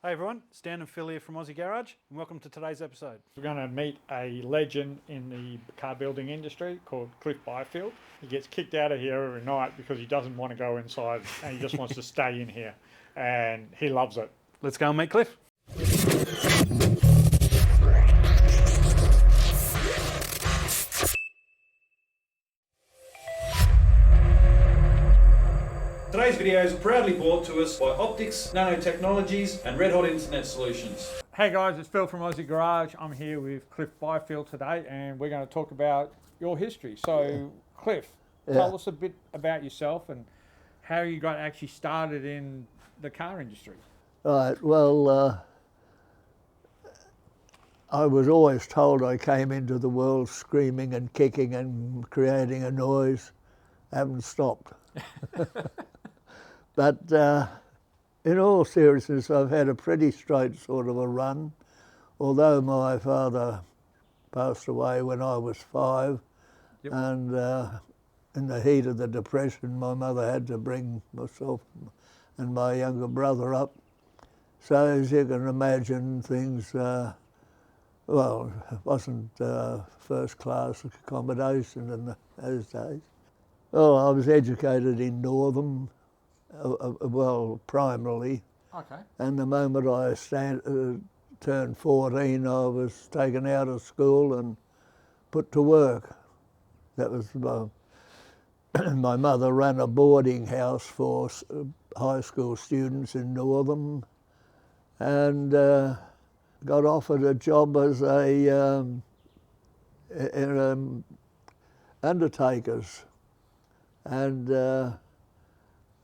Hey everyone, Stan and Phil here from Aussie Garage, and welcome to today's episode. We're going to meet a legend in the car building industry called Cliff Byfield. He gets kicked out of here every night because he doesn't want to go inside and he just wants to stay in here, and he loves it. Let's go and meet Cliff. Today's video is proudly brought to us by Optics, Nanotechnologies and Red Hot Internet Solutions. Hey guys, it's Phil from Aussie Garage. I'm here with Cliff Byfield today and we're going to talk about your history. So Cliff, tell us a bit about yourself and how you got actually started in the car industry. Right, well, I was always told I came into the world screaming and kicking and creating a noise. I haven't stopped. But in all seriousness, I've had a pretty straight sort of a run. Although my father passed away when I was 5, and in the heat of the Depression, my mother had to bring myself and my younger brother up. So as you can imagine, things, well, it wasn't first class accommodation in those days. Well, I was educated in Northam, well, primarily. Okay. And the moment I turned 14, I was taken out of school and put to work. That was my mother ran a boarding house for high school students in Northam, and got offered a job as a undertakers, and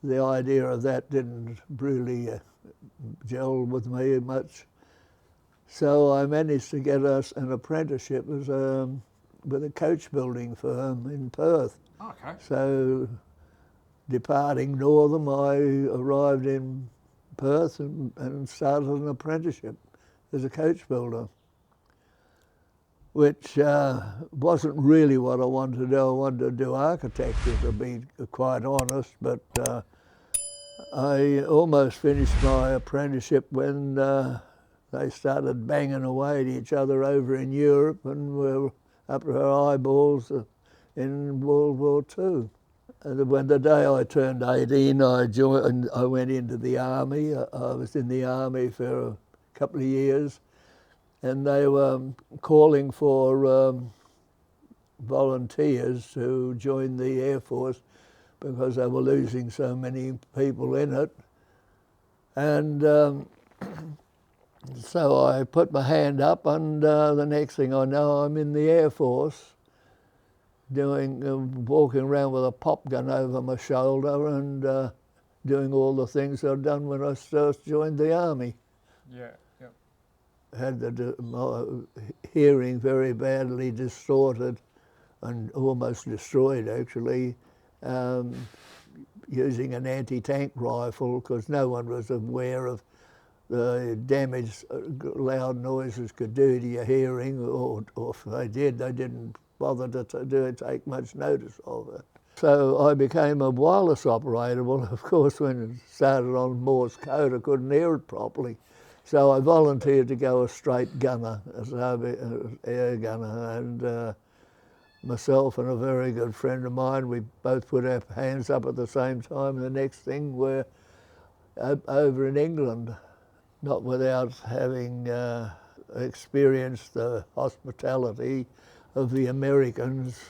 the idea of that didn't really gel with me much. So I managed to get us an apprenticeship as with a coach building firm in Perth. Okay. So departing Northam, I arrived in Perth and started an apprenticeship as a coach builder, which wasn't really what I wanted to do. I wanted to do architecture, to be quite honest, but I almost finished my apprenticeship when they started banging away at each other over in Europe and were up to her eyeballs in World War II. And when the day I turned 18, I went into the army. I was in the army for a couple of years, and they were calling for volunteers to join the Air Force because they were losing so many people in it. And so I put my hand up, and the next thing I know, I'm in the Air Force, walking around with a pop gun over my shoulder and doing all the things I'd done when I first joined the army. Yeah. Had my hearing very badly distorted and almost destroyed, actually, using an anti-tank rifle, because no one was aware of the damage loud noises could do to your hearing, or if they did, they didn't bother to take much notice of it. So I became a wireless operator. Well, of course, when it started on Morse code, I couldn't hear it properly. So I volunteered to go a straight gunner, as an air gunner, and myself and a very good friend of mine, we both put our hands up at the same time. And the next thing, we're over in England, not without having experienced the hospitality of the Americans,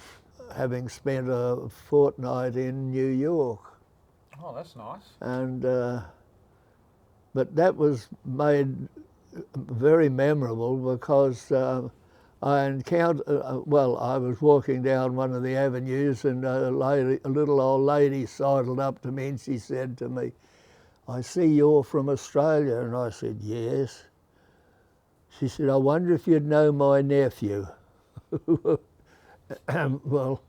having spent a fortnight in New York. Oh, that's nice. And but that was made very memorable because I encountered, well, I was walking down one of the avenues, and a little old lady sidled up to me and she said to me, "I see you're from Australia." And I said, "Yes." She said, "I wonder if you'd know my nephew." Well,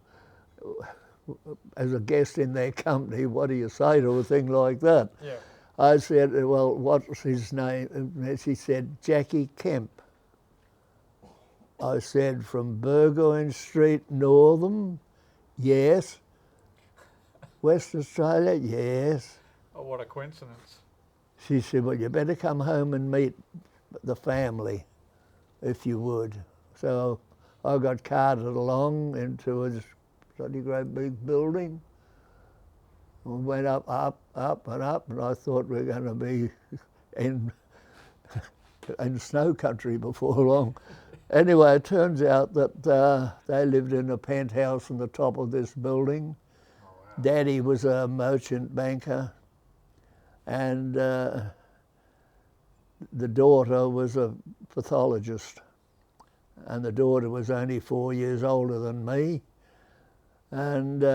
as a guest in their company, what do you say to a thing like that? Yeah. I said, "Well, what's his name?" And she said, "Jackie Kemp." I said, "From Burgoyne Street, Northam?" "Yes." "Western Australia?" "Yes." Oh, what a coincidence. she said, well, you better come home and meet the family, if you would. So I got carted along into a bloody great big building. We went up, and up, and I thought we were going to be in snow country before long. Anyway, it turns out that they lived in a penthouse on the top of this building. Oh, wow. Daddy was a merchant banker, and the daughter was a pathologist, and the daughter was only 4 years older than me, and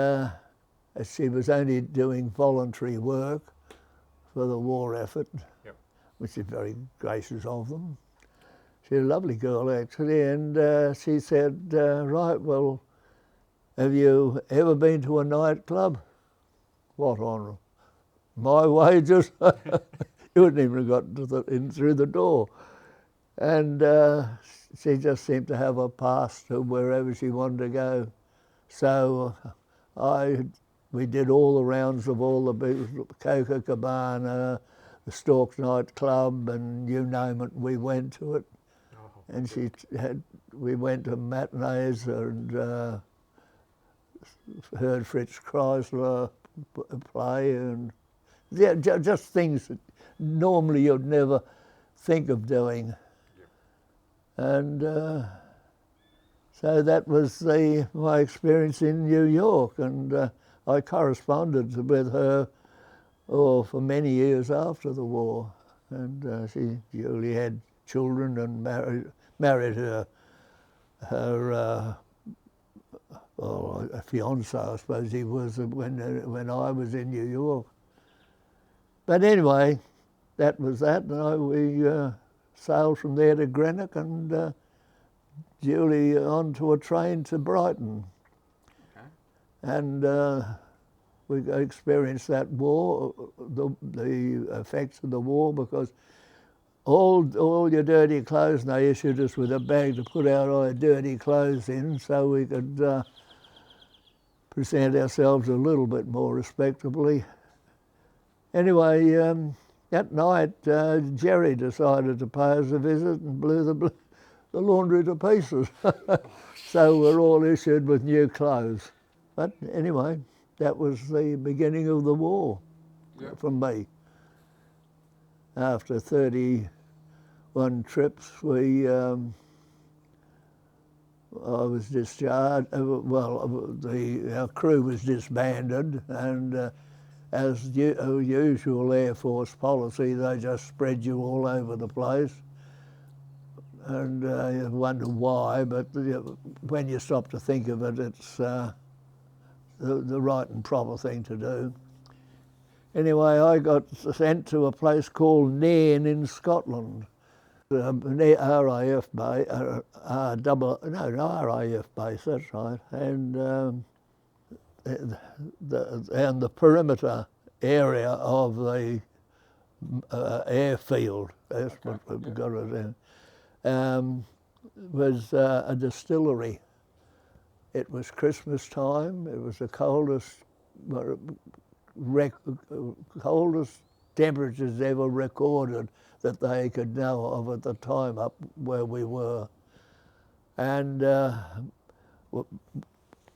she was only doing voluntary work for the war effort, yep. Which is very gracious of them. She's a lovely girl actually, and she said, right, well, have you ever been to a nightclub? What, on my wages? You wouldn't even have gotten in through the door. And she just seemed to have a pass to wherever she wanted to go. So we did all the rounds of all the big Cabana, the Storks Night Club, and you name it, we went to it. Oh, and we went to matinees and heard Fritz Kreisler play, and yeah, just things that normally you'd never think of doing. Yeah. And so that was my experience in New York, and I corresponded with her for many years after the war, and she usually had children and married her a fiance, I suppose he was, when I was in New York. But anyway, that was that, and we sailed from there to Greenock, and Julie onto a train to Brighton. Okay. And we experienced that war, the effects of the war, because all your dirty clothes, and they issued us with a bag to put out all our dirty clothes in so we could present ourselves a little bit more respectably. Anyway, that night, Jerry decided to pay us a visit and blew the laundry to pieces. So we're all issued with new clothes. But anyway, that was the beginning of the war. Yep. For me. After 31 trips, I was discharged. Our crew was disbanded, and as usual Air Force policy, they just spread you all over the place. And you wonder why, but when you stop to think of it, it's the right and proper thing to do. Anyway, I got sent to a place called Nairn in Scotland, RAF base, RAF base, that's right, and the perimeter area of the airfield, that's what we've got it in, was a distillery. It was Christmas time. It was the coldest temperatures ever recorded that they could know of at the time up where we were. And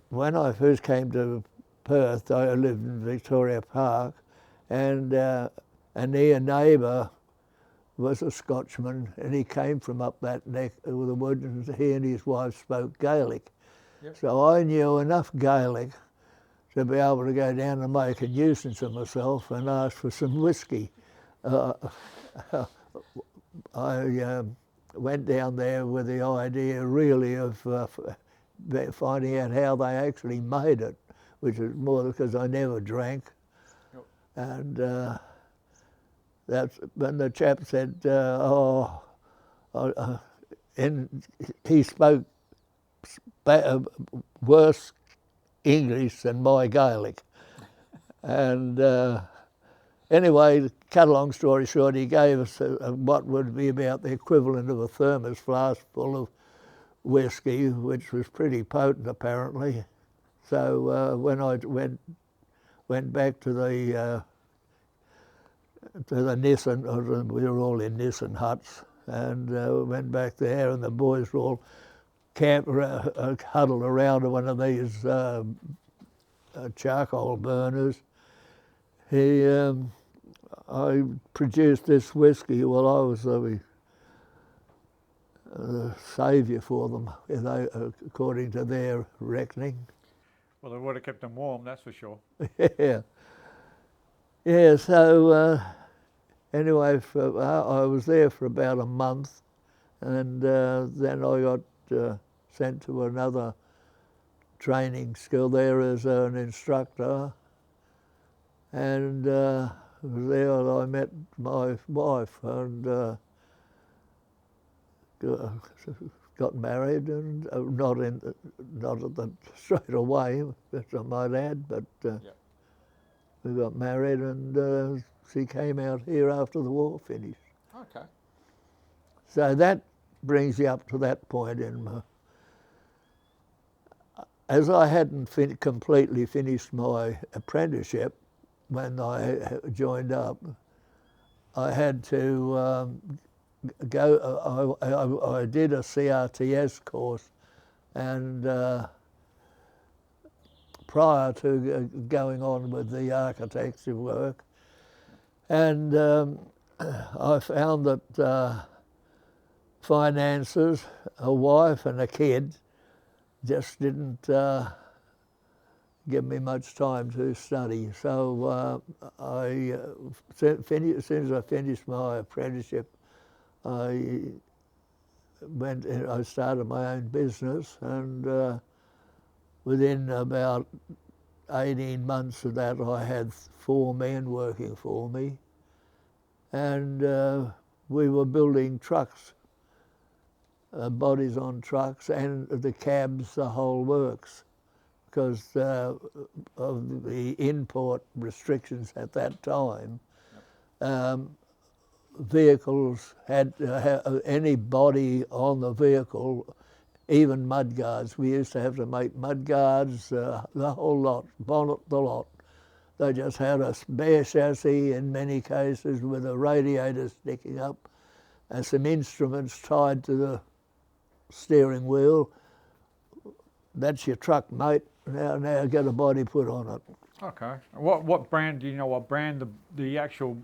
when I first came to Perth, I lived in Victoria Park, and a near neighbour was a Scotchman, and he came from up that neck of the wood, and he and his wife spoke Gaelic. Yep. So I knew enough Gaelic to be able to go down and make a nuisance of myself and ask for some whiskey. I went down there with the idea really of finding out how they actually made it, which is more because I never drank. Yep. And that's when the chap said, and he spoke worse English than my Gaelic. And anyway, to cut a long story short, he gave us what would be about the equivalent of a thermos flask full of whiskey, which was pretty potent apparently. So when I went back to the to the Nissan. We were all in Nissan huts, and went back there, and the boys were all huddled around one of these charcoal burners. I produced this whiskey. Well, I was the saviour for them, according to their reckoning. Well, it would have kept them warm, that's for sure. Yeah. Yeah, so anyway, I was there for about a month, and then I got sent to another training school there as an instructor, and there I met my wife and got married, and not straight away, I might add, but we got married, and she came out here after the war finished. Okay. So that brings you up to that point in my, as I hadn't completely finished my apprenticeship when I joined up, I had to go, I did a CRTS course, and prior to going on with the architecture work, and I found that finances, a wife and a kid just didn't give me much time to study. So as soon as I finished my apprenticeship, I started my own business, and within about 18 months of that, I had 4 men working for me, and we were building trucks, bodies on trucks, and the cabs, the whole works, because of the import restrictions at that time. Vehicles had any body on the vehicle, even mud guards. We used to have to make mud guards, the whole lot, bonnet, the lot. They just had a bare chassis in many cases with a radiator sticking up and some instruments tied to the steering wheel. That's your truck, mate. Now get a body put on it. Okay. What brand, do you know what brand the actual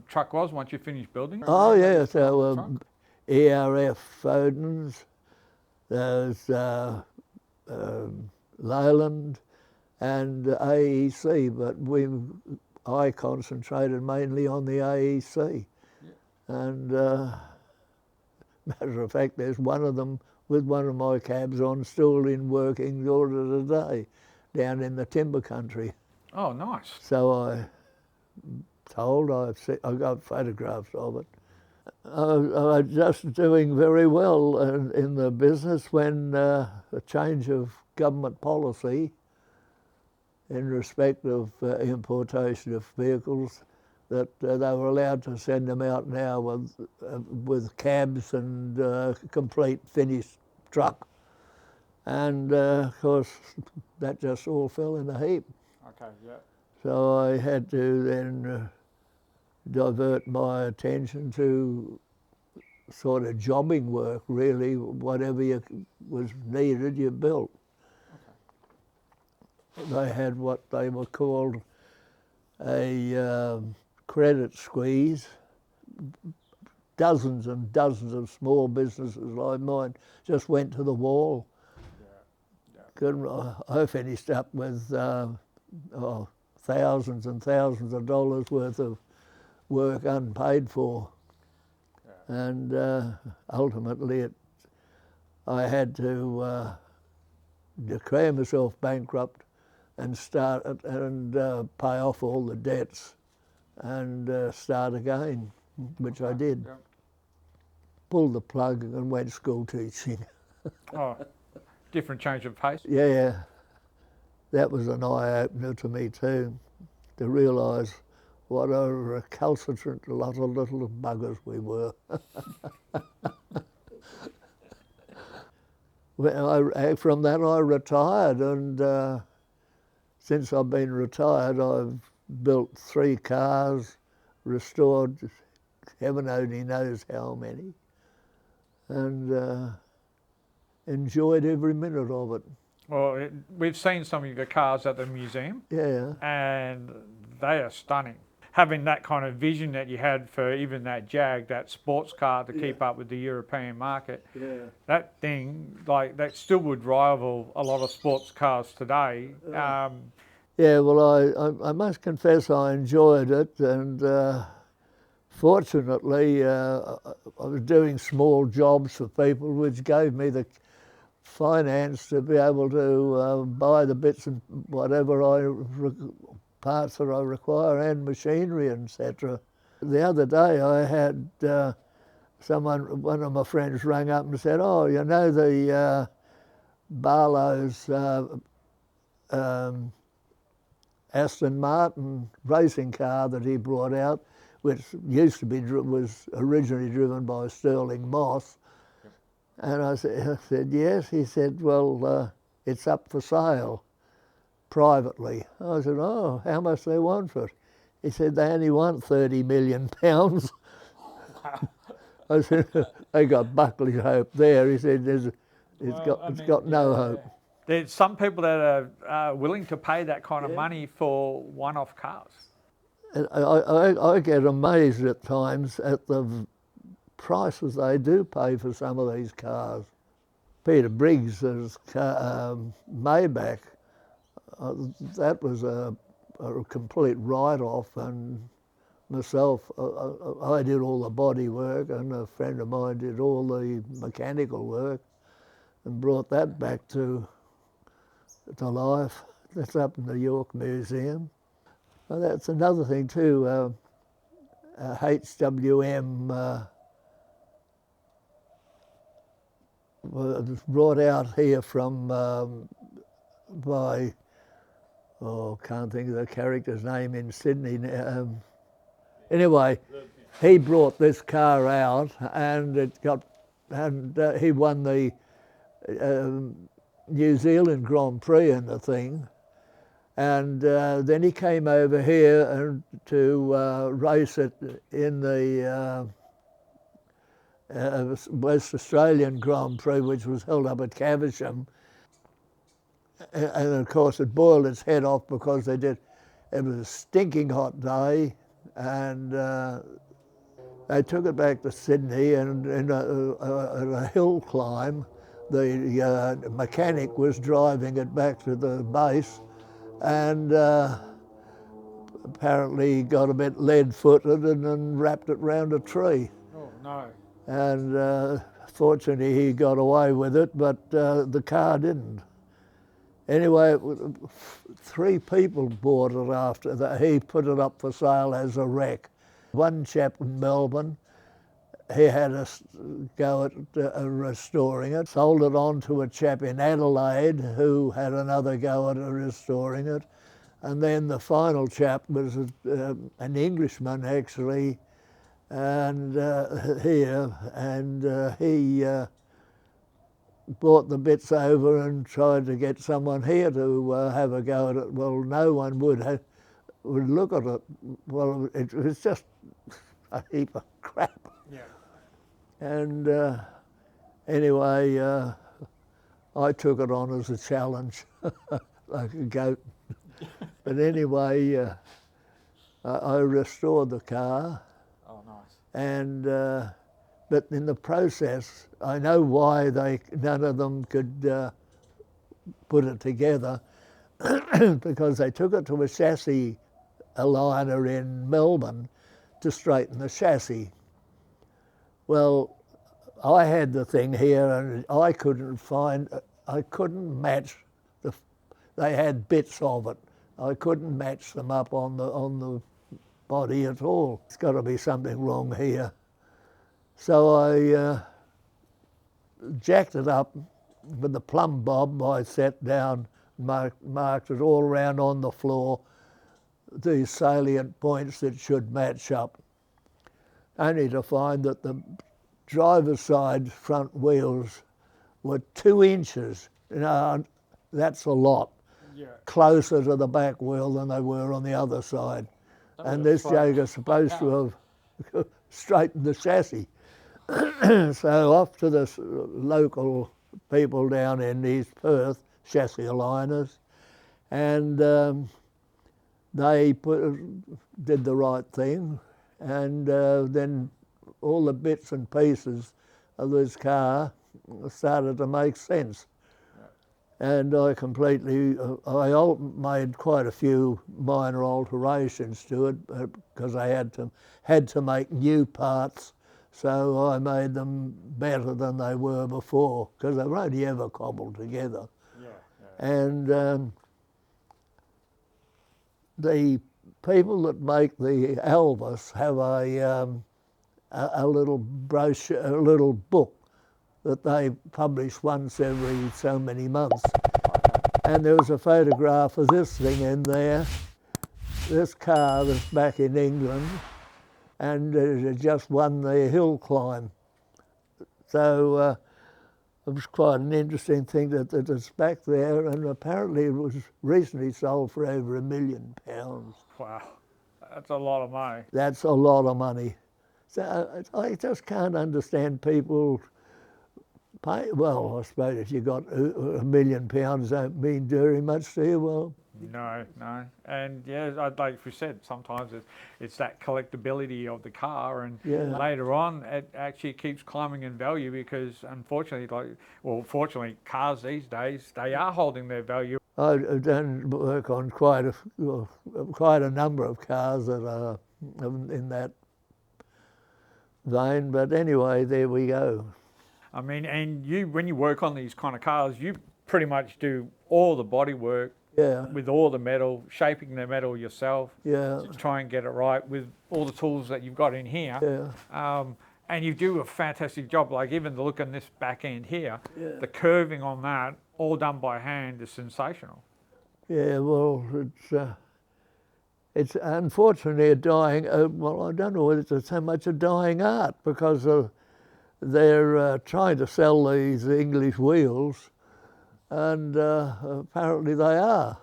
truck was once you finished building it? Oh yeah, so ERF Fodens, there's Leyland and AEC, but I concentrated mainly on the AEC. Yeah. And matter of fact, there's one of them with one of my cabs on, still in working order today, down in the timber country. Oh, nice. So I got photographs of it. I was just doing very well in the business when a change of government policy in respect of importation of vehicles, that they were allowed to send them out now with cabs and complete finished truck. And of course, that just all fell in a heap. Okay, yeah. So I had to then divert my attention to sort of jobbing work, really. Whatever was needed, you built. Okay. They had what they were called a credit squeeze. Dozens and dozens of small businesses like mine just went to the wall. Yeah. I finished up with thousands and thousands of dollars worth of work unpaid for. Yeah. And ultimately I had to declare myself bankrupt and pay off all the debts and start again, which I did. Yeah. Pulled the plug and went school teaching. Oh, different change of pace? Yeah. That was an eye-opener to me too, to realise what a recalcitrant lot of little buggers we were. Well, from that I retired, and since I've been retired I've built 3 cars, restored, heaven only knows how many, and enjoyed every minute of it. Well, we've seen some of your cars at the museum, Yeah, and they are stunning. Having that kind of vision that you had for even that Jag, that sports car to keep up with the European market, that thing, like, that still would rival a lot of sports cars today. yeah. Well, I must confess I enjoyed it, and fortunately I was doing small jobs for people, which gave me the finance to be able to buy the bits and whatever parts that I require, and machinery, etc. The other day I had one of my friends rang up and said, "Oh, you know the Barlow's Aston Martin racing car that he brought out, which was originally driven by Sterling Moss." And I said, yes. He said, well, it's up for sale privately. I said, oh, how much they want for it? He said, they only want £30 million. I said, they got Buckley's hope there. He said, it's got no hope. There's some people that are willing to pay that kind of money for one-off cars. And I get amazed at times at the prices they do pay for some of these cars. Peter Briggs's Maybach, that was a complete write-off, and myself, I did all the body work, and a friend of mine did all the mechanical work and brought that back to life. That's up in the York Museum. Well, that's another thing too, HWM was brought out here from by, can't think of the character's name in Sydney. Anyway, he brought this car out, and he won the New Zealand Grand Prix in the thing, and then he came over here to race it in the West Australian Grand Prix, which was held up at Caversham, and of course it boiled its head off because it was a stinking hot day, and they took it back to Sydney, and in a hill climb, the mechanic was driving it back to the base, and apparently got a bit lead-footed and wrapped it round a tree. Oh, no. And fortunately he got away with it, but the car didn't. Anyway, 3 people bought it after that. He put it up for sale as a wreck. One chap in Melbourne, he had a go at restoring it, sold it on to a chap in Adelaide who had another go at restoring it. And then the final chap was an Englishman, actually, and he brought the bits over and tried to get someone here to have a go at it. Well, no one would look at it. Well, it was just a heap of crap. Yeah. And anyway, I took it on as a challenge, like a goat. But anyway, I restored the car. Oh, nice. And but in the process, I know why none of them could put it together, because they took it to a chassis aligner in Melbourne to straighten the chassis. Well, I had the thing here, and I couldn't match they had bits of it. I couldn't match them up on the body at all. It's got to be something wrong here. So I jacked it up with the plumb bob. I sat down, marked it all around on the floor, these salient points that should match up, only to find that the driver's side front wheels were 2 inches. You know, that's a lot. Yeah. Closer to the back wheel than they were on the other side. and this Jaguar's supposed to have straightened the chassis. So off to the local people down in East Perth, chassis aligners, and they did the right thing, and then all the bits and pieces of this car started to make sense. And I made quite a few minor alterations to it because I had to make new parts, so I made them better than they were before because they were only ever cobbled together. And the people that make the Alvis have a little brochure, a little book that they publish once every so many months. And there was a photograph of this thing in there, this car that's back in England, and it just won the hill climb. So it was quite an interesting thing that it's back there, and apparently it was recently sold for over £1 million. Wow, that's a lot of money. That's a lot of money. So I just can't understand people pay. Well, I suppose if you got £1 million, don't mean very much to you. Well, no. And yeah, like we said, sometimes it's that collectability of the car, and later on it actually keeps climbing in value because unfortunately, fortunately, cars these days, they are holding their value. I've done work on quite a number of cars that are in that vein, but anyway, there we go. I mean, and when you work on these kind of cars, you pretty much do all the body work. With all the metal, shaping the metal yourself, to try and get it right with all the tools that you've got in here. And you do a fantastic job, like even the look on this back end here, the curving on that, all done by hand, is sensational. Yeah, well, it's unfortunately a dying, well, I don't know whether it's so much a dying art because they're trying to sell these English wheels, and apparently they are.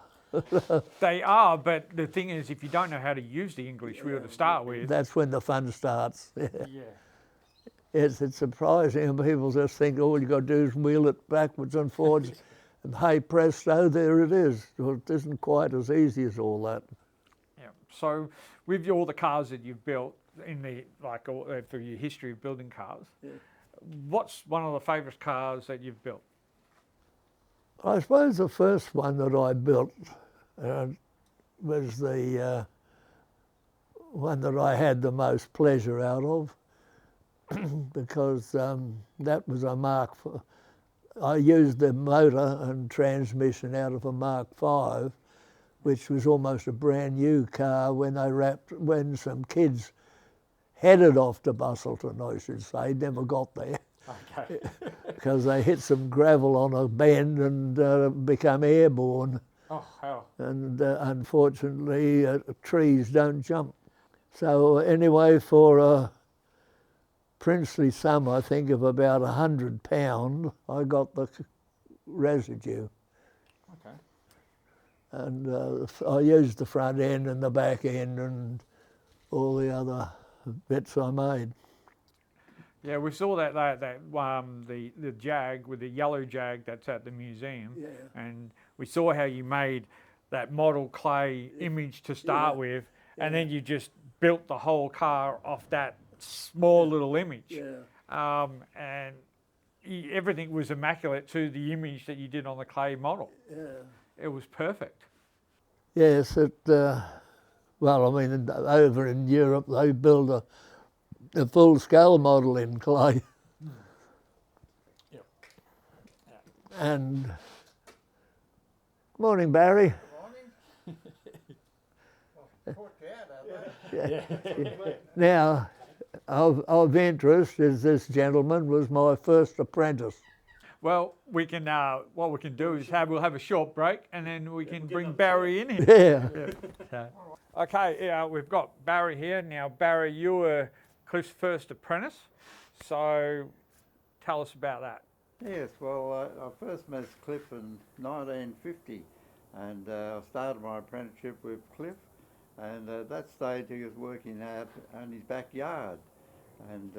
They are, but the thing is, if you don't know how to use the English wheel to start with... That's when the fun starts. It's surprising, and people just think all you've got to do is wheel it backwards and forwards, and hey presto, there it is. Well, it isn't quite as easy as all that. Yeah. So with all the cars that you've built, for your history of building cars, what's one of the favourite cars that you've built? I suppose the first one that I built was the one that I had the most pleasure out of because that was a Mark. I used the motor and transmission out of a Mark V, which was almost a brand new car when some kids headed off to Bustleton, I should say, never got there. Okay. Because they hit some gravel on a bend and become airborne. Oh, hell. And unfortunately, trees don't jump. So anyway, for a princely sum, I think, of about £100, I got the residue. Okay. And I used the front end and the back end and all the other bits I made. Yeah, we saw the Jag with the yellow Jag that's at the museum, and we saw how you made that model clay image to start with, and then you just built the whole car off that small little image, and everything was immaculate to the image that you did on the clay model. It was perfect. Yes, well, I mean, over in Europe they build a full-scale model in clay. And morning, Barry. Morning. Now, of interest is this gentleman was my first apprentice. Well, we can. What we can do is we'll have a short break, and then we can bring Barry in here. Okay, we've got Barry here now. Barry, you were Cliff's first apprentice, so tell us about that. Yes, well, I first met Cliff in 1950, and I started my apprenticeship with Cliff, And at that stage he was working out in his backyard, and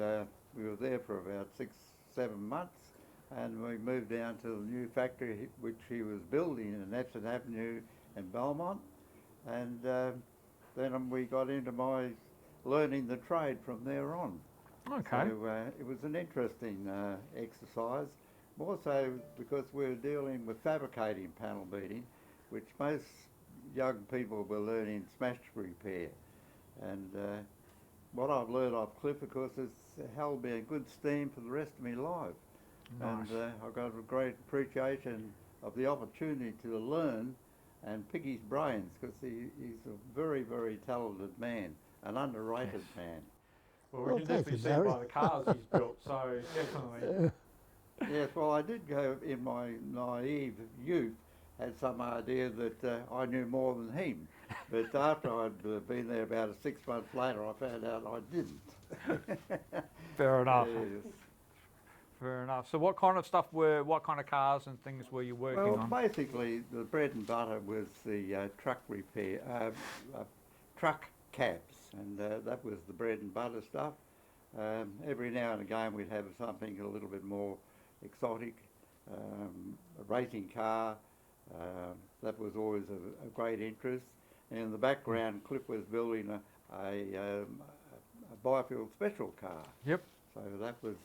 we were there for about 6-7 months, and we moved down to the new factory which he was building in Epsom Avenue in Belmont, and then we got into my learning the trade from there on. Okay. So it was an interesting exercise, more so because we were dealing with fabricating panel beating, which most young people were learning smash repair. And what I've learned off Cliff, of course, has held me a good steam for the rest of my life. Nice. And I've got a great appreciation of the opportunity to learn and pick his brains, because he's a very, very talented man, an underrated man. Well, Well, we can thank definitely you, see Barry. by the cars he's built, so definitely. Yes, well, I did go in my naive youth, had some idea that I knew more than him. But after I'd been there about 6 months later, I found out I didn't. Fair enough. Yes. Fair enough. So what kind of cars and things were you working Well, on? basically, the bread and butter was the truck repair, truck cabs, and that was the bread and butter stuff. Every now and again we'd have something a little bit more exotic, a racing car. That was always a great interest. And in the background, Cliff was building a Byfield special car. Yep. So that was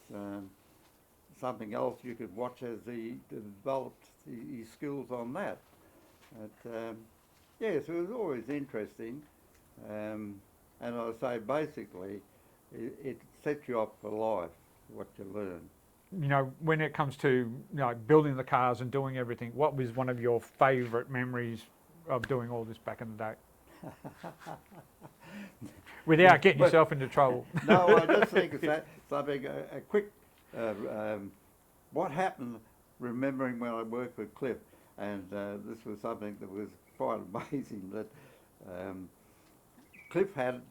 something else you could watch as he developed his skills on that. But, yes, it was always interesting. And I say basically, it sets you up for life, what you learn. You know, when it comes to building the cars and doing everything, what was one of your favourite memories of doing all this back in the day? Without getting yourself into trouble. No, I just think it's something, a quick, what happened, remembering when I worked with Cliff, and this was something that was quite amazing, that Cliff had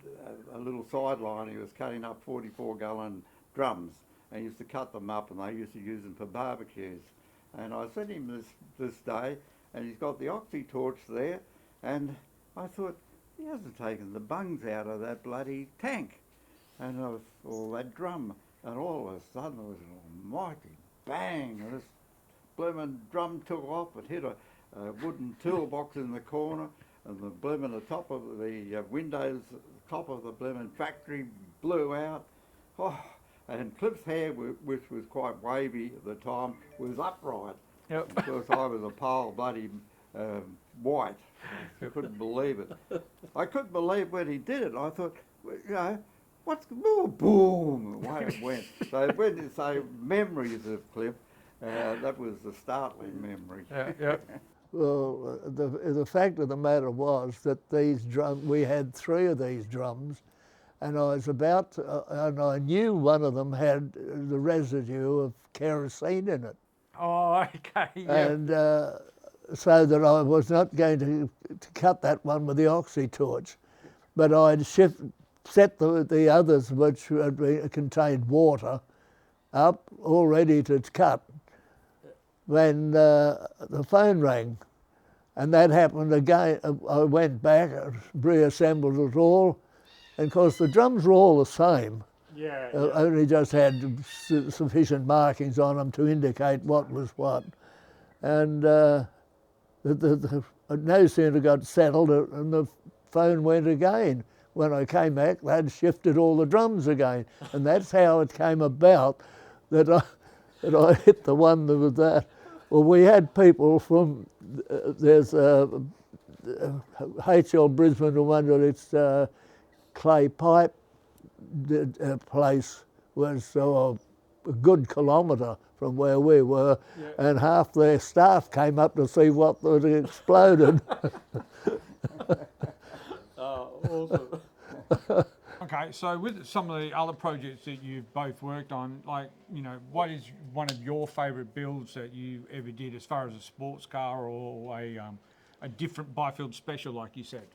a little sideline. He was cutting up 44-gallon drums, and he used to cut them up, and they used to use them for barbecues. And I sent him this day, and he's got the oxy torch there, and I thought, he hasn't taken the bungs out of that bloody tank, and or that drum, and all of a sudden there was an almighty bang, and this blooming drum took off. It hit a wooden toolbox in the corner, and the blooming the top of the windows, top of the blooming factory blew out. Oh, and Cliff's hair, which was quite wavy at the time, was upright. Yep. Because I was a pale bloody white. I couldn't believe it. I couldn't believe when he did it. I thought, what's, boom, away it went. So when you say memories of Cliff, that was a startling memory. Yeah. Well, the fact of the matter was that we had 3 of these drums, and and I knew one of them had the residue of kerosene in it. Oh, okay. Yeah. And so that I was not going to cut that one with the oxy torch, but I'd set the others, which contained water, up all ready to cut when the phone rang. And that happened again. I went back, reassembled it all, and of course the drums were all the same. Yeah. Only just had sufficient markings on them to indicate what was what. And no sooner got settled and the phone went again. When I came back, they'd shifted all the drums again. And that's how it came about that I hit the one that was that. Well, we had people from, there's HL Brisbane, the one that it's clay pipe place was a good kilometre from where we were, and half their staff came up to see what had exploded. Oh, awesome. Okay, so with some of the other projects that you've both worked on, what is one of your favourite builds that you ever did as far as a sports car or a different Byfield special, like you said?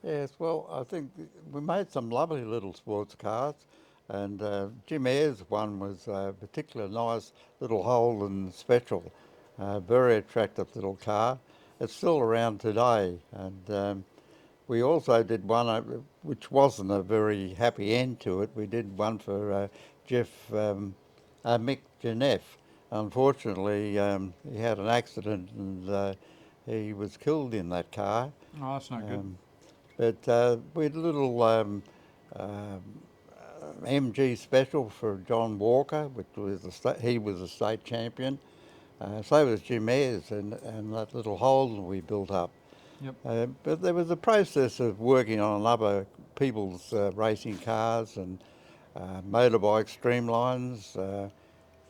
Yes, well, I think we made some lovely little sports cars, and Jim Ayres' one was a particularly nice little Holden special, very attractive little car. It's still around today, and we also did one which wasn't a very happy end to it. We did one for Mick Jeneff. Unfortunately, he had an accident and he was killed in that car. Oh, that's no good. But we had a little MG special for John Walker, which was he was a state champion. So was Jim Ayres and that little Holden we built up. Yep. But there was a process of working on other people's racing cars and motorbike streamlines,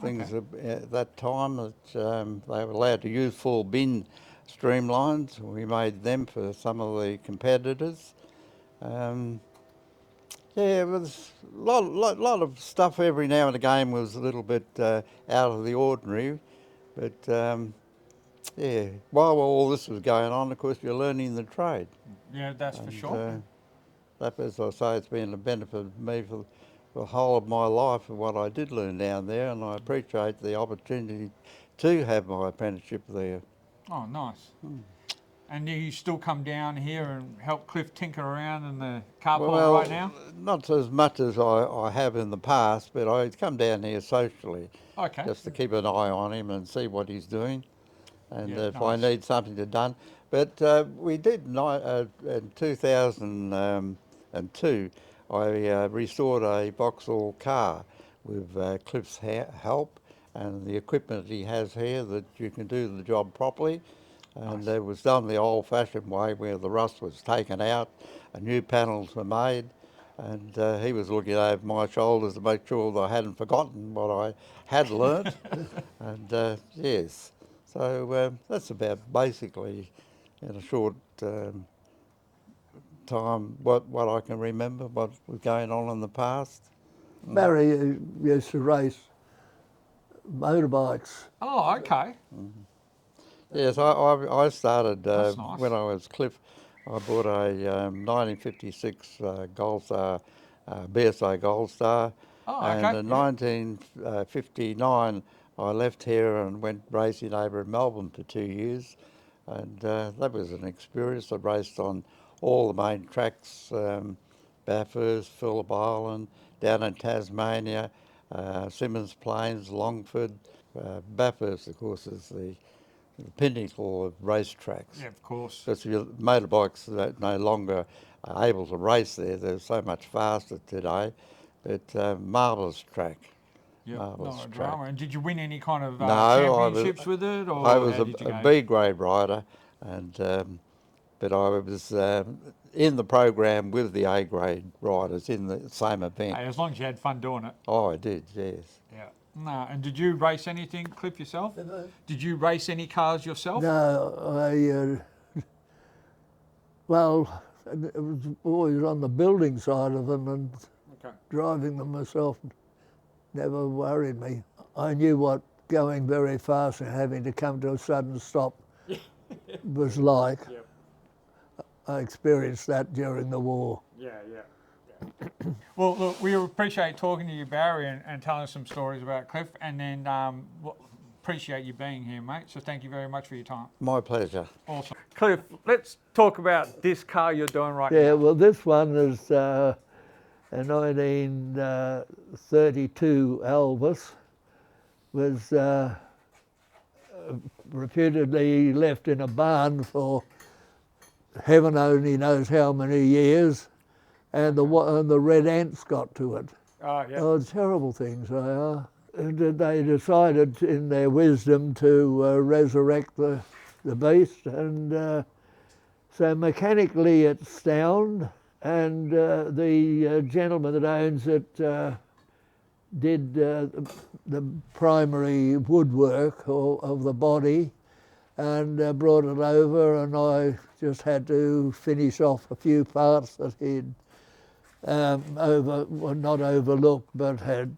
things at that time that they were allowed to use full bin streamlines. We made them for some of the competitors. Yeah, it was a lot of stuff. Every now and again was a little bit out of the ordinary. But yeah, while all this was going on, of course, you're learning the trade. Yeah, that's for sure. That, as I say, it's been a benefit of me for the whole of my life of what I did learn down there, and I appreciate the opportunity to have my apprenticeship there. Oh, nice. And you still come down here and help Cliff tinker around in the carport right now? Not as much as I have in the past, but I come down here socially, Okay. just to keep an eye on him and see what he's doing, and Yeah, if I nice. need something done. But we did in 2002. I restored a Vauxhall car with Cliff's help and the equipment he has here that you can do the job properly. And it was done the old-fashioned way where the rust was taken out and new panels were made. And he was looking over my shoulders to make sure that I hadn't forgotten what I had learnt. And yes, so that's about basically in a short time what I can remember, what was going on in the past. Barry used to race motorbikes. Oh, okay. Yes, I started That's nice. when I was Cliff. I bought a 1956 Gold Star, BSA Gold Star, Oh, and okay. in 1959 I left here and went racing over in Melbourne for 2 years, and that was an experience. I raced on all the main tracks, Bathurst, Phillip Island, down in Tasmania, Symonds Plains, Longford. Bathurst, of course, is the pinnacle of racetracks. Yeah, of course. Because your motorbikes are no longer able to race there. They're so much faster today. But marvellous track. Yep. Marvellous No track. drama. And did you win any kind of No, I championships with it? Or I was how did you a go? B grade rider, and but I was in the program with the A grade riders in the same event. Hey, as long as you had fun doing it. Oh, I did, yes. Yeah. No, and did you race anything, Cliff, yourself? Did you race any cars yourself? No, well, it was always on the building side of them, and Okay. driving them myself never worried me. I knew what going very fast and having to come to a sudden stop was like. Yep. I experienced that during the war. Yeah. Well, look, we appreciate talking to you, Barry, and telling us some stories about Cliff, and then appreciate you being here, mate. So thank you very much for your time. My pleasure. Awesome. Cliff, let's talk about this car you're doing right Yeah, now. well, this one is a 1932 Alvis. Was reputedly left in a barn for heaven only knows how many years, and the red ants got to it. Oh, yeah. Oh, terrible things they are. And they decided in their wisdom to resurrect the beast, and so mechanically it's sound, and the gentleman that owns it did the primary woodwork of the body, and brought it over, and I just had to finish off a few parts that he'd not overlooked, but had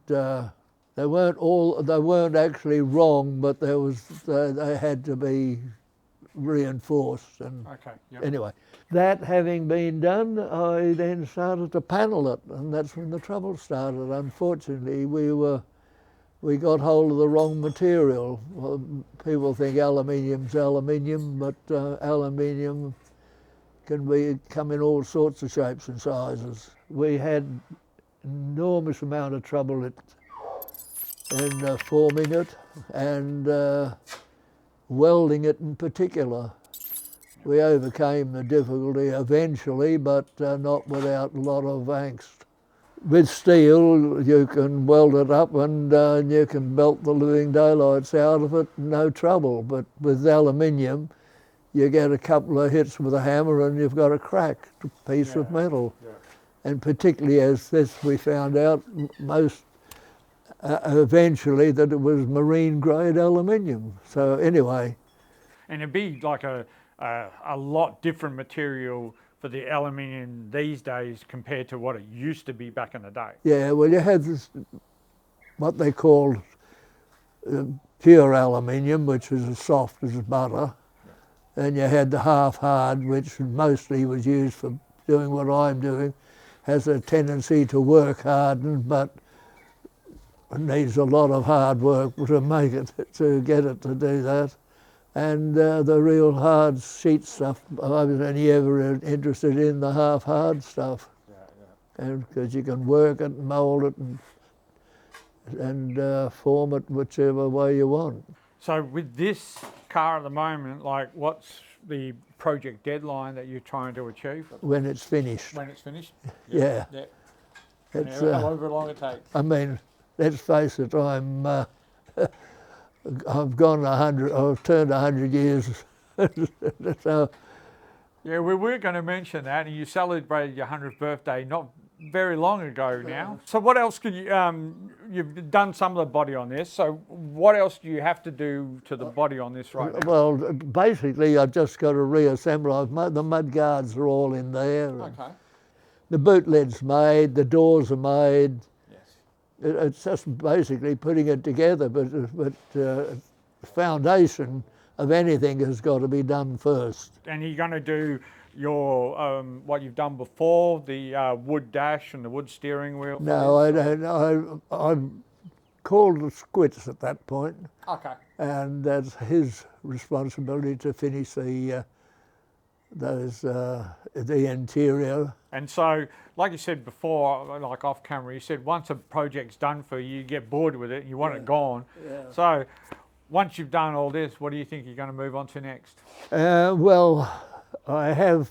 they weren't actually wrong, but they had to be reinforced. And Okay. Yep. anyway, that having been done, I then started to panel it, and that's when the trouble started. Unfortunately, we got hold of the wrong material. Well, people think aluminium's aluminium, but aluminium come in all sorts of shapes and sizes. We had enormous amount of trouble in forming it and welding it in particular. We overcame the difficulty eventually, but not without a lot of angst. With steel, you can weld it up and you can melt the living daylights out of it, no trouble. But with aluminium, you get a couple of hits with a hammer and you've got a cracked piece of metal. Yeah. And particularly as this, we found out most eventually that it was marine grade aluminium. So anyway. And it'd be like a lot different material for the aluminium these days compared to what it used to be back in the day. Yeah, well, you had this, what they called pure aluminium, which is as soft as butter, and you had the half hard, which mostly was used for doing what I'm doing, has a tendency to work harden, but needs a lot of hard work to make it, to get it to do that. And the real hard sheet stuff, I was only ever interested in the half hard stuff. And because you can work it and mould it and form it whichever way you want. So with this car at the moment, like what's the project deadline that you're trying to achieve? When it's finished. When it's finished? Yeah. It's, however long it takes. I mean, let's face it, I've gone 100, I've turned 100 years. So, yeah, we were going to mention that, and you celebrated your 100th birthday not very long ago now. So what else could you, you've done some of the body on this, so what else do you have to do to the body on this right now? Well, basically I've just got to reassemble. The mud guards are all in there. Okay. The boot lid's made, the doors are made. It's just basically putting it together, but the foundation of anything has got to be done first. And you're going to do your what you've done before, the wood dash and the wood steering wheel? No, I don't. I'm called the Squits at that point. Okay. And that's his responsibility to finish the interior. And so, like you said before, like off camera, you said once a project's done for you, you get bored with it, you want it gone. Yeah. So, once you've done all this, what do you think you're going to move on to next? Well, I have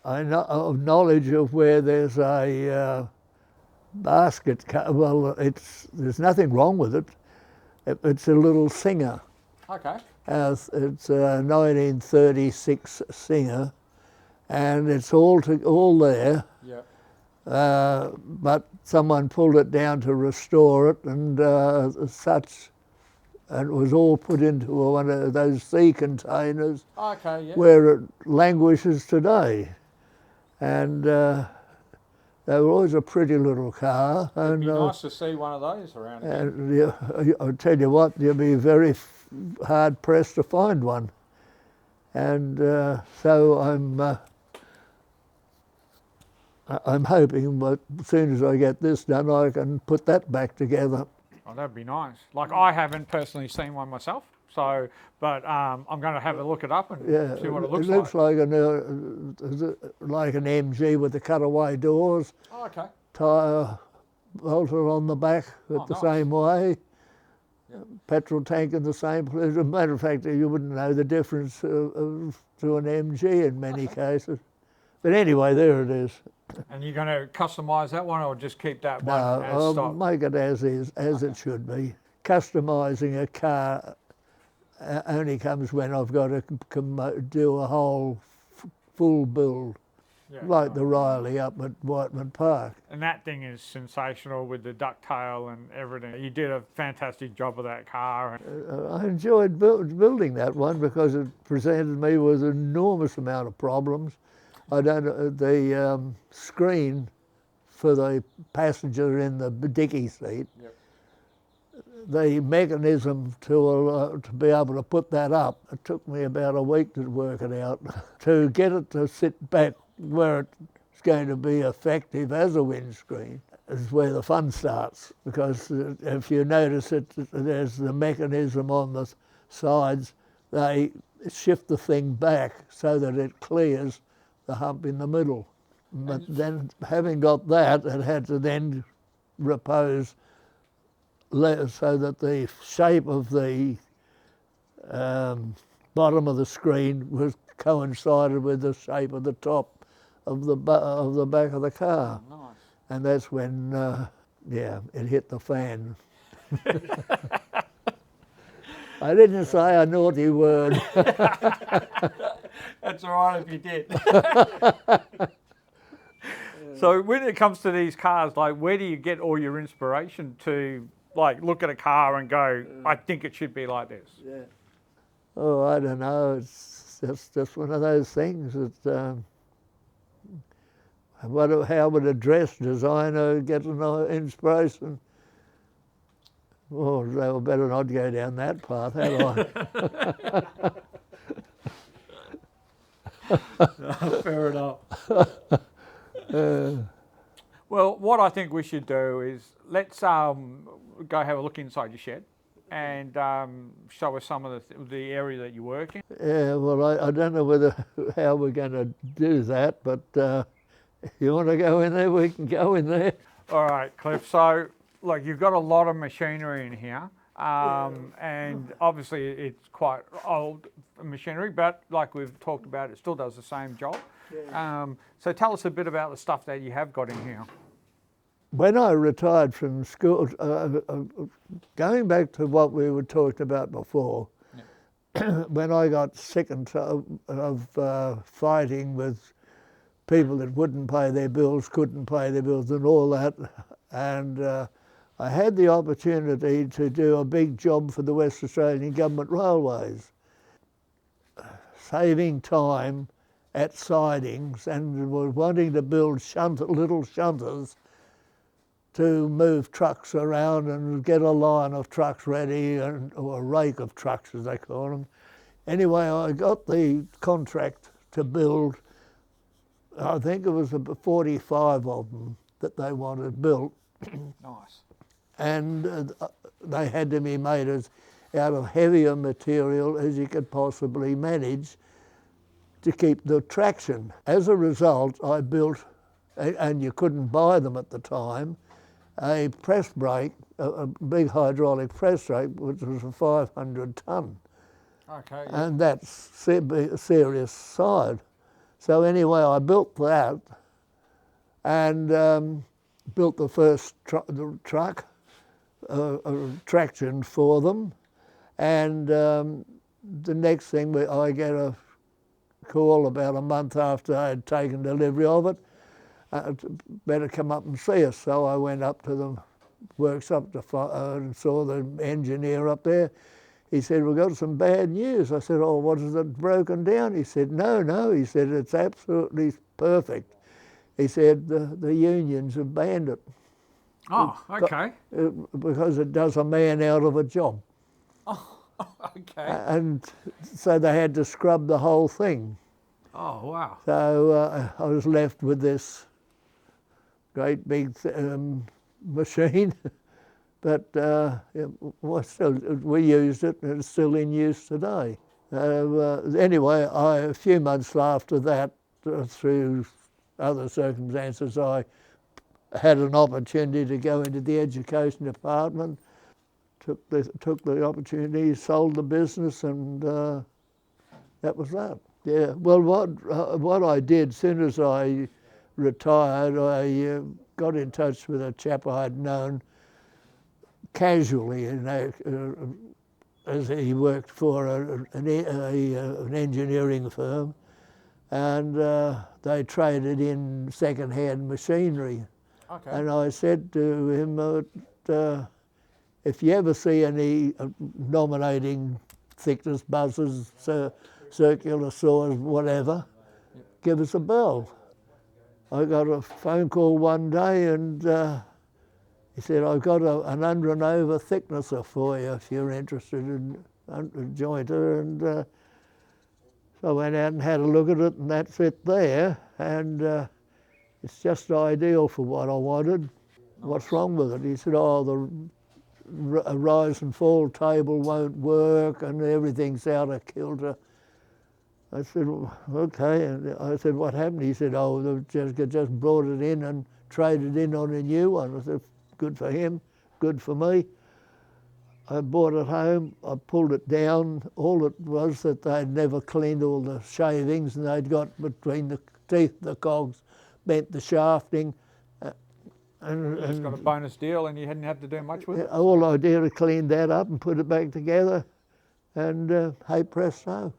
knowledge of where there's a basket. Well, there's nothing wrong with it. It's a little Singer. Okay. It's a 1936 Singer, and it's all there. Yeah. But someone pulled it down to restore it, and and it was all put into one of those sea containers. Okay, yeah. Where it languishes today. And they were always a pretty little car. It'd be nice to see one of those around here. And I'll tell you what, you'll be very hard pressed to find one. And so I'm hoping that as soon as I get this done, I can put that back together. Oh, that'd be nice. Like, I haven't personally seen one myself, so, but I'm going to have a look it up and see what it looks like. It looks like an MG with the cutaway doors. Oh, okay. Tyre bolted on the back the same way. Yeah. Petrol tank in the same place. As a matter of fact, you wouldn't know the difference to an MG in many cases. But anyway, there it is. And you're going to customise that one, or just keep that one as stock? I'll make it as is, as it should be. Customising a car only comes when I've got to do a whole full build, like the Riley up at Whiteman Park. And that thing is sensational with the ducktail and everything. You did a fantastic job of that car. I enjoyed building that one because it presented me with an enormous amount of problems. The screen for the passenger in the dicky seat, the mechanism to be able to put that up, it took me about a week to work it out. To get it to sit back where it's going to be effective as a windscreen is where the fun starts, because if you notice it, there's the mechanism on the sides. They shift the thing back so that it clears the hump in the middle. But then having got that, it had to then repose so that the shape of the bottom of the screen was coincided with the shape of the top of the back of the car. Nice. And that's when, yeah, it hit the fan. I didn't say a naughty word. That's all right if you did. So when it comes to these cars, like, where do you get all your inspiration to, like, look at a car and go, I think it should be like this? Yeah. Oh, I don't know. It's just one of those things that how would a dress designer get an inspiration? Oh, they better not go down that path, had I? Fair enough. Well, what I think we should do is let's go have a look inside your shed and show us some of the area that you work in. Yeah, well, I don't know how we're going to do that, but if you want to go in there, we can go in there. All right, Cliff. So, look, you've got a lot of machinery in here, and obviously it's quite old machinery, but like we've talked about, it still does the same job. Yeah. So tell us a bit about the stuff that you have got in here. When I retired from school, going back to what we were talking about before, when I got sick and of fighting with people that wouldn't pay their bills, couldn't pay their bills and all that, and I had the opportunity to do a big job for the West Australian Government Railways, saving time at sidings, and were wanting to build little shunters to move trucks around and get a line of trucks ready, or a rake of trucks as they call them. Anyway, I got the contract to build, I think it was 45 of them that they wanted built. Nice. And they had to be made out of heavier material as you could possibly manage to keep the traction. As a result, I built, and you couldn't buy them at the time, a press brake, a big hydraulic press brake, which was a 500 tonne. Okay. Yeah. And that's a serious side. So anyway, I built that and built the first truck, traction for them. And the next thing, I get a call about a month after I had taken delivery of it, better come up and see us. So I went up to the workshop and saw the engineer up there. He said, we've got some bad news. I said, oh, what is it broken down? He said, no. He said, it's absolutely perfect. He said, the unions have banned it. Oh, okay. Because it does a man out of a job. Oh, okay. And so they had to scrub the whole thing. Oh, wow. So I was left with this great big machine, but we used it and it's still in use today. Anyway, a few months after that, through other circumstances, I had an opportunity to go into the education department, took the opportunity, sold the business, and that was that. Yeah, well, what I did, as soon as I retired, I got in touch with a chap I'd known casually, as he worked for an engineering firm, and they traded in second-hand machinery. Okay. And I said to him that if you ever see any nominating thickness buzzers, circular saws, whatever, give us a bell. I got a phone call one day and he said, I've got an under and over thicknesser for you if you're interested in a jointer. And so I went out and had a look at it, and that's it there. And it's just ideal for what I wanted. Nice. What's wrong with it? He said, oh, the rise and fall table won't work and everything's out of kilter. I said, "Well, okay." And I said, "What happened?" He said, "Oh, they just brought it in and traded in on a new one." I said, "Good for him, good for me." I brought it home, I pulled it down. All it was that they'd never cleaned all the shavings, and they'd got between the teeth, the cogs, bent the shafting. You just got a bonus deal and you hadn't had to do much with it? All I did was clean that up and put it back together, and hey presto.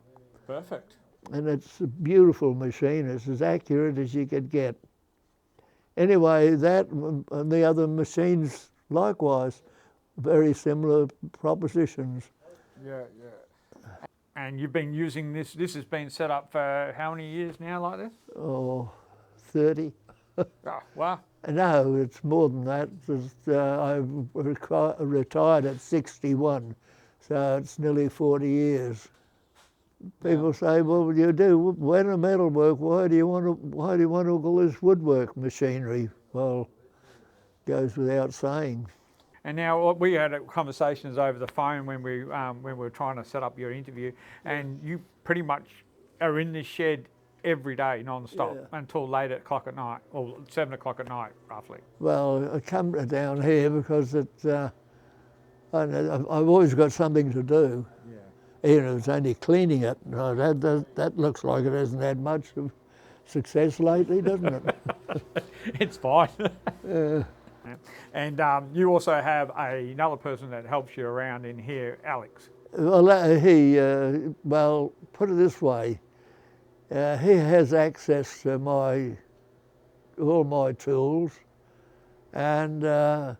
Perfect. And it's a beautiful machine. It's as accurate as you could get. Anyway, that and the other machines likewise, very similar propositions. Yeah, yeah. And you've been using this has been set up for how many years now like this? Oh, 30. Oh, wow. No, it's more than that. I retired at 61, so it's nearly 40 years. People say, "Well, you do when a metalwork, why do you want all this woodwork machinery?" Well, goes without saying. And now we had conversations over the phone when we were trying to set up your interview, and you pretty much are in this shed every day non-stop until late at night, or 7 o'clock at night, roughly. Well, I come down here because I've always got something to do. Yeah. Even if it's only cleaning it. No, that looks like it hasn't had much of success lately, doesn't it? It's fine. And you also have another person that helps you around in here, Alex. Well, well, put it this way. He has access to all my tools, and the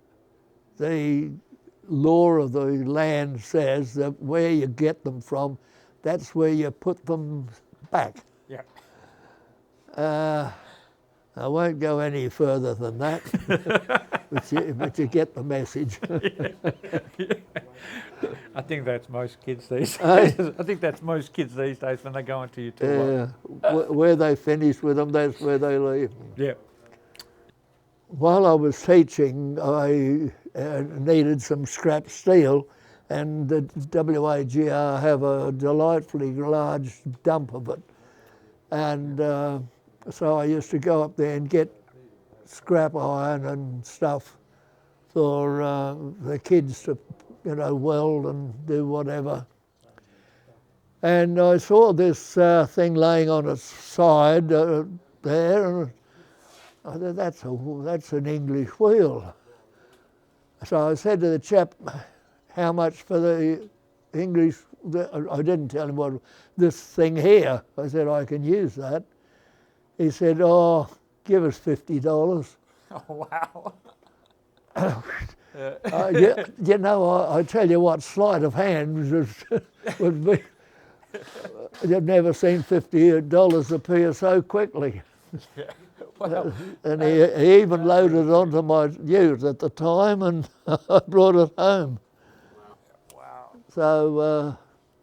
law of the land says that where you get them from, that's where you put them back. Yeah. I won't go any further than that, but you get the message. I think that's most kids these days. I think that's most kids these days when they go into your toolbox. Where they finish with them, that's where they leave them. Yeah. While I was teaching, I needed some scrap steel, and the WAGR have a delightfully large dump of it. And so I used to go up there and get scrap iron and stuff for the kids to, weld and do whatever. And I saw this thing laying on its side there, and I thought, that's an English wheel. So I said to the chap, "How much for the English?" I didn't tell him what this thing here. I said, "I can use that." He said, "Oh, give us $50. Oh, wow. I tell you what, sleight of hand would be. You've never seen $50 appear so quickly. Yeah. Well, And he even loaded it onto my ute at the time, and I brought it home. wow. So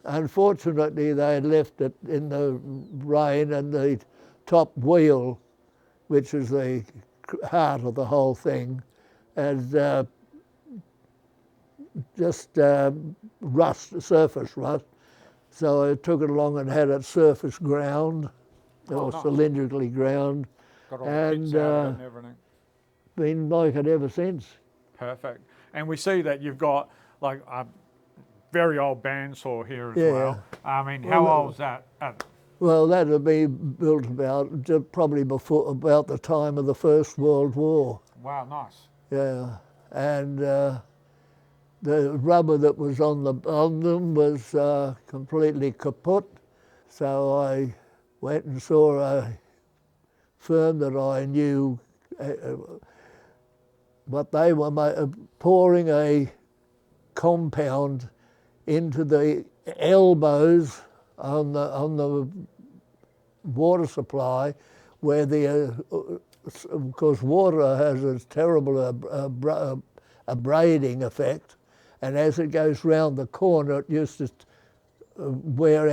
unfortunately, they had left it in the rain, and the top wheel, which is the heart of the whole thing, had just surface rust. So I took it along and had it surface ground, or nice. cylindrically ground, Got all the bits out of it and everything. Been like it ever since. Perfect. And we see that you've got like a very old bandsaw here as Yeah. well. I mean, how old is that? Well, that would be built probably about the time of the First World War. Wow, nice. Yeah, and the rubber that was on them was completely kaput. So I went and saw a firm that I knew, but they were pouring a compound into the elbows on the water supply, where of course water has a terrible abrading effect, and as it goes round the corner, it used to wear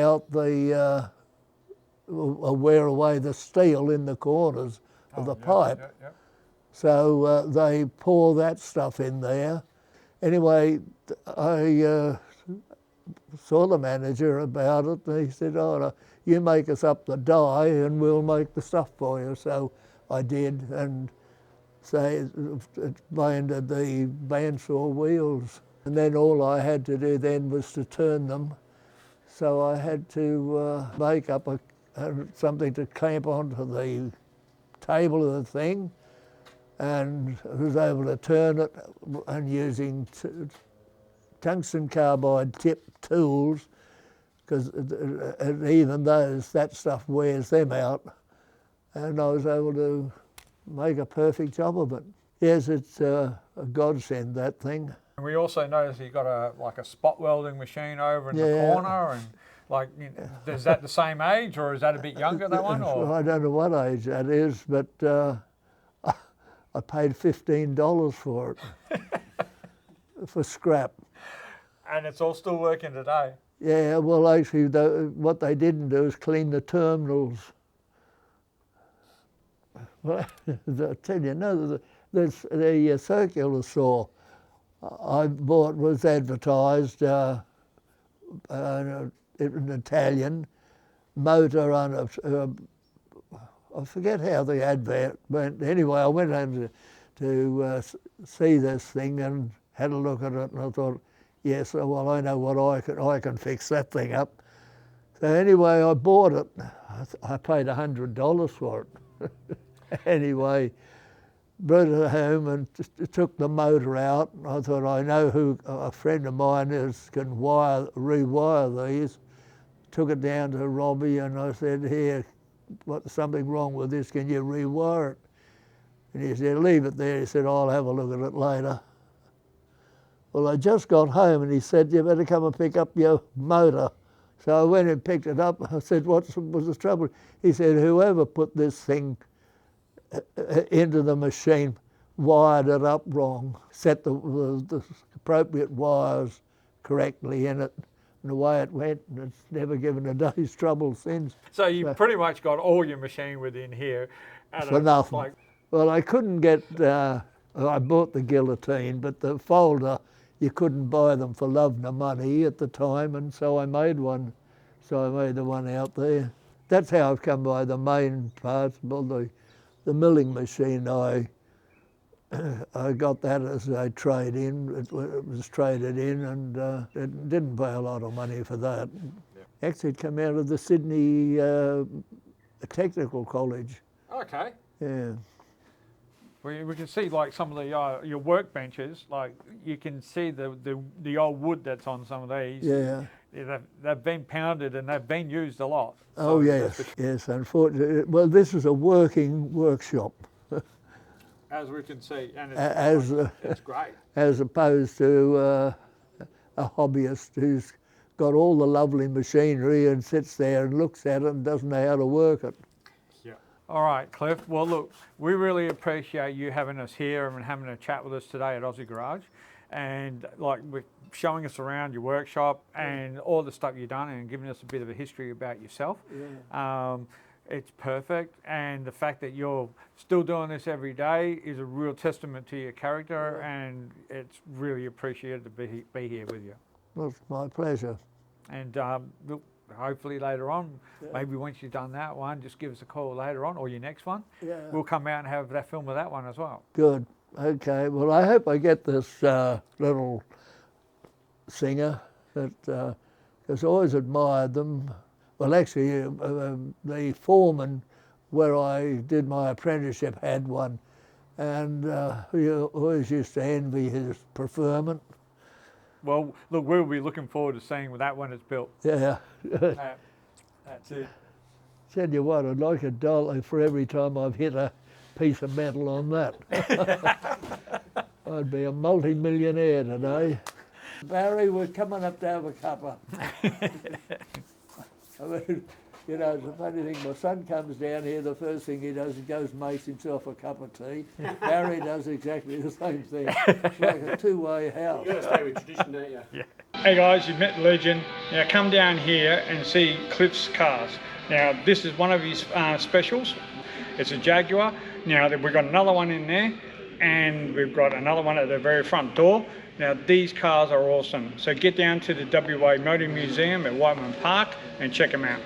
away the steel in the corners of the pipe. Yeah. So they pour that stuff in there. Anyway, I saw the manager about it, and he said, "Oh, no, you make us up the die and we'll make the stuff for you. So I did, and so it landed the bandsaw wheels. And then all I had to do then was to turn them. So I had to make up something to clamp onto the table of the thing, and I was able to turn it and using tungsten carbide tip tools, because even that stuff wears them out, and I was able to make a perfect job of it. Yes, it's a godsend, that thing. And we also noticed you got a spot welding machine over in the corner, and is that the same age, or is that a bit younger, that one? Or? I don't know what age that is, but I paid $15 for it, for scrap. And it's all still working today? Yeah, well actually what they didn't do is clean the terminals. Well, I tell you, no, the circular saw I bought was advertised in Italian, motor on I forget how the advert went. Anyway, I went home to see this thing and had a look at it, and I thought, yes, well, I know what I can fix that thing up. So anyway, I bought it. I paid $100 for it. Anyway, brought it home and took the motor out. I thought, I know who a friend of mine can rewire these. Took it down to Robbie and I said, here, what's something wrong with this, can you rewire it? And he said, leave it there. He said, I'll have a look at it later. Well, I just got home and he said, you better come and pick up your motor. So I went and picked it up. I said, what was the trouble? He said, whoever put this thing into the machine wired it up wrong, set the appropriate wires correctly in it, and away it went, and it's never given a day's trouble since. So you pretty much got all your machine within here. For nothing. Well, I couldn't get, I bought the guillotine, but the folder, you couldn't buy them for love nor money at the time, and so I made one. So I made the one out there. That's how I've come by the main parts. Well, the milling machine, I got that as a trade-in. It was traded in, and it didn't pay a lot of money for that. Yeah. Actually, it came out of the Sydney Technical College. Okay. Yeah. We can see like some of the your workbenches, like you can see the old wood that's on some of these. Yeah. They've been pounded and they've been used a lot. So oh yes, yes. Unfortunately, well, this is a working workshop. As we can see, and it's great. As opposed to a hobbyist who's got all the lovely machinery and sits there and looks at it and doesn't know how to work it. Yeah. All right, Cliff. Well, look, we really appreciate you having us here and having a chat with us today at Aussie Garage, and like with showing us around your workshop and all the stuff you've done and giving us a bit of a history about yourself. Yeah. It's perfect, and the fact that you're still doing this every day is a real testament to your character, and it's really appreciated to be here with you. Well, it's my pleasure. And look, hopefully later on, maybe once you've done that one, just give us a call later on, or your next one. Yeah. We'll come out and have that film of that one as well. Good. Okay. Well, I hope I get this little singer that has always admired them. Well, actually, the foreman where I did my apprenticeship had one, and we always used to envy his preferment. Well, look, we'll be looking forward to seeing that when it's built. Yeah. That's it. Tell you what, I'd like $1 for every time I've hit a piece of metal on that. I'd be a multi-millionaire today. Barry, we're coming up to have a cuppa. I mean, you know, the funny thing, my son comes down here, the first thing he does, he goes and makes himself a cup of tea. Barry does exactly the same thing. It's like a two-way house. You've got to stay with tradition, don't you? Yeah. Hey guys, you've met the legend. Now come down here and see Cliff's cars. Now this is one of his specials. It's a Jaguar. Now we've got another one in there, and we've got another one at the very front door. Now these cars are awesome. So get down to the WA Motor Museum at Whiteman Park and check them out.